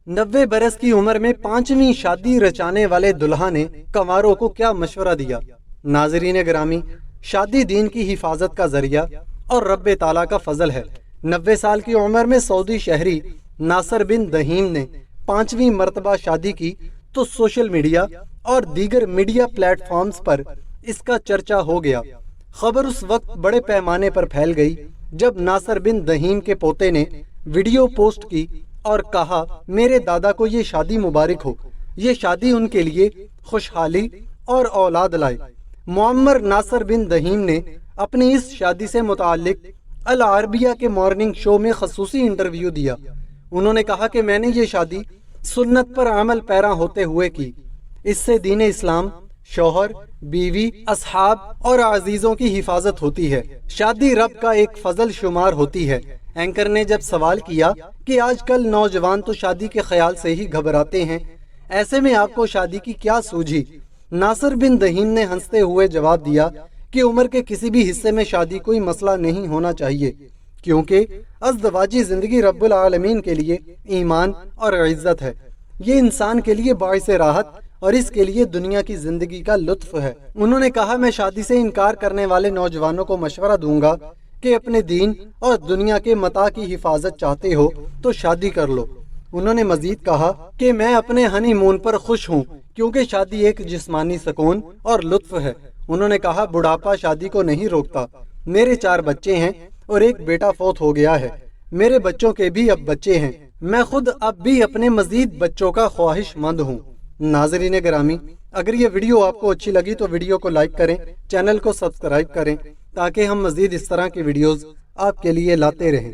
90 बरस की उम्र में 5वीं शादी रचाने वाले दुल्हा ने कंवारों को क्या मशवरा दिया। नाज़रीन गिरामी, शादी दीन की हिफाजत का जरिया और रब्बे ताला का फजल है। 90 साल की उम्र में सऊदी शहरी नासर बिन दहीम ने 5वीं मर्तबा शादी की तो सोशल मीडिया और दीगर मीडिया प्लेटफॉर्म्स पर इसका चर्चा हो गया। खबर उस वक्त बड़े पैमाने पर फैल गई जब नासर बिन दहीम के पोते ने वीडियो पोस्ट की और कहा, मेरे दादा को ये शादी मुबारक हो। ये शादी उनके लिए खुशहाली और औलाद लाए। मुअम्मर नासर बिन दहीम ने अपनी इस शादी से मुताल्लिक अल अरबिया के मॉर्निंग शो में खसूसी इंटरव्यू दिया। उन्होंने कहा कि मैंने ये शादी सुन्नत पर अमल पैरा होते हुए की। इससे दीन इस्लाम, शौहर, बीवी, असहाब और अजीजों की हिफाजत होती है। शादी रब का एक फजल शुमार होती है। एंकर ने जब सवाल किया कि आजकल नौजवान तो शादी के ख्याल से ही घबराते हैं, ऐसे में आपको शादी की क्या सूझी? नासर बिन दहीम ने हंसते हुए जवाब दिया कि उम्र के किसी भी हिस्से में शादी कोई मसला नहीं होना चाहिए, क्योंकि अज़दवाजी जिंदगी रब्बुल आलमीन के लिए ईमान और इज्जत है। ये इंसान के लिए बाइस राहत और इसके लिए दुनिया की जिंदगी का लुत्फ है। उन्होंने कहा, मैं शादी से इनकार करने वाले नौजवानों को मशवरा दूंगा कि अपने दीन और दुनिया के मता की हिफाजत चाहते हो तो शादी कर लो। उन्होंने मजीद कहा कि मैं अपने हनीमून पर खुश हूँ, क्योंकि शादी एक जिस्मानी सुकून और लुत्फ है। उन्होंने कहा, बुढ़ापा शादी को नहीं रोकता। मेरे 4 बच्चे हैं और एक बेटा फौत हो गया है। मेरे बच्चों के भी अब बच्चे हैं। मैं खुद अब भी अपने मजीद बच्चों का ख्वाहिशमंद हूँ। नाज़रीन गिरामी, अगर ये वीडियो आपको अच्छी लगी तो वीडियो को लाइक करें, चैनल को सब्सक्राइब करें ताकि हम मजीद इस तरह की वीडियोस आपके लिए लाते रहें।